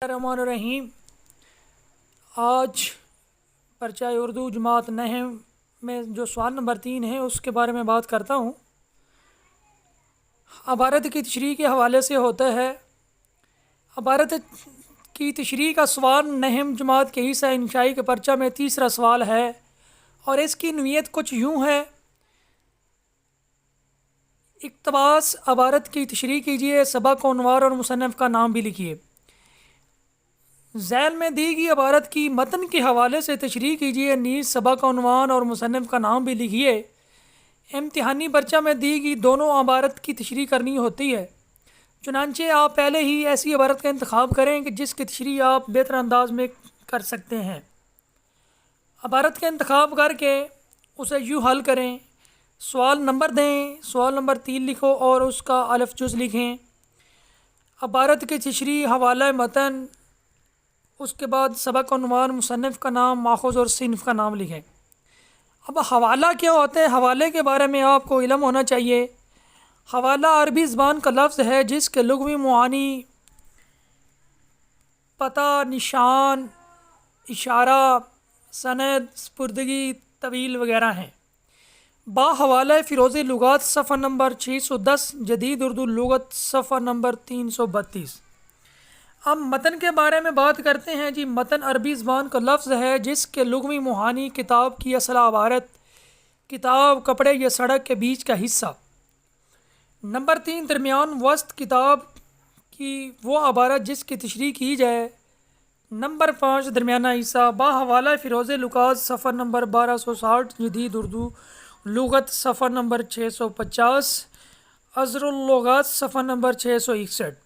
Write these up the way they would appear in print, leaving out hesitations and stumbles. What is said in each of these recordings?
الرحمن الرحیم۔ آج پرچہ اردو جماعت نحو میں جو سوال نمبر 3 ہے اس کے بارے میں بات کرتا ہوں۔ عبارت کی تشریح کے حوالے سے ہوتا ہے۔ عبارت کی تشریح کا سوال نحو جماعت کے حصہ انشائی کے پرچہ میں تیسرا سوال ہے، اور اس کی نوعیت کچھ یوں ہے: اقتباس عبارت کی تشریح کیجیے، سبق عنوان اور مصنف کا نام بھی لکھیے۔ ذیل میں دی گئی عبارت کی متن کے حوالے سے تشریح کیجیے، نیز سبق عنوان اور مصنف کا نام بھی لکھیے۔ امتحانی پرچہ میں دی گئی دونوں عبارت کی تشریح کرنی ہوتی ہے، چنانچہ آپ پہلے ہی ایسی عبارت کا انتخاب کریں کہ جس کی تشریح آپ بہتر انداز میں کر سکتے ہیں۔ عبارت کا انتخاب کر کے اسے یوں حل کریں: سوال نمبر دیں، سوال نمبر 3 لکھو اور اس کا الف جز لکھیں۔ عبارت کی تشریح، حوالہ متن، اس کے بعد سبق عنوان، مصنف کا نام، ماخوذ اور صنف کا نام لکھیں۔ اب حوالہ کیا ہوتا ہے؟ حوالے کے بارے میں آپ کو علم ہونا چاہیے۔ حوالہ عربی زبان کا لفظ ہے جس کے لغوی معانی پتہ، نشان، اشارہ، سند، سپردگی، طویل وغیرہ ہیں۔ با حوالہ فیروز لغات صفحہ نمبر 610، جدید اردو لغت صفحہ نمبر 332۔ اب متن کے بارے میں بات کرتے ہیں۔ جی، متن عربی زبان کا لفظ ہے جس کے لغوی معانی کتاب کی اصل عبارت، کتاب، کپڑے یا سڑک کے بیچ کا حصہ۔ نمبر 3، درمیان وسط کتاب کی وہ عبارت جس کی تشریح کی جائے۔ نمبر 5، درمیانہ حصہ۔ با حوالہ فیروز لغات صفحہ نمبر 1260، جدید اردو لغت صفحہ نمبر 650، ازر اللغات صفحہ نمبر 661۔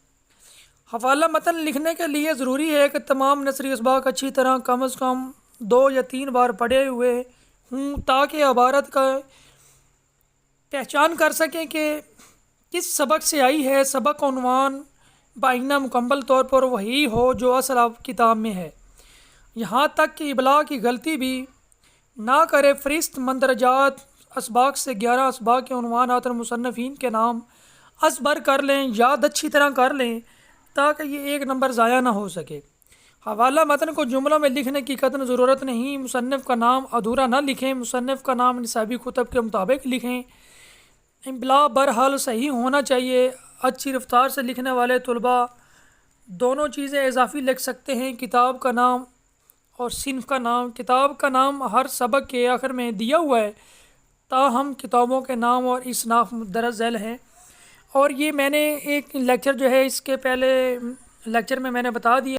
حوالہ متن لکھنے کے لیے ضروری ہے کہ تمام نثری اسباق اچھی طرح کم از کم 2 یا 3 بار پڑھے ہوئے ہوں، تاکہ عبارت کا پہچان کر سکیں کہ کس سبق سے آئی ہے۔ سبق عنوان بآئینہ مکمل طور پر وہی ہو جو اصل کتاب میں ہے، یہاں تک کہ ابلاغ کی غلطی بھی نہ کرے۔ فہرست مندرجات اسباق سے 11 اسباق کے عنوانات اور مصنفین کے نام ازبر کر لیں، یاد اچھی طرح کر لیں تاکہ یہ 1 نمبر ضائع نہ ہو سکے۔ حوالہ متن کو جملوں میں لکھنے کی قطعاً ضرورت نہیں۔ مصنف کا نام ادھورا نہ لکھیں، مصنف کا نام نصابی کتب کے مطابق لکھیں۔ املا بہرحال صحیح ہونا چاہیے۔ اچھی رفتار سے لکھنے والے طلباء دونوں چیزیں اضافی لکھ سکتے ہیں، کتاب کا نام اور صنف کا نام۔ کتاب کا نام ہر سبق کے آخر میں دیا ہوا ہے، تاہم کتابوں کے نام اور اصناف مندرج ذیل ہیں۔ اور یہ میں نے ایک لیکچر جو ہے اس کے پہلے لیکچر میں نے بتا دیا۔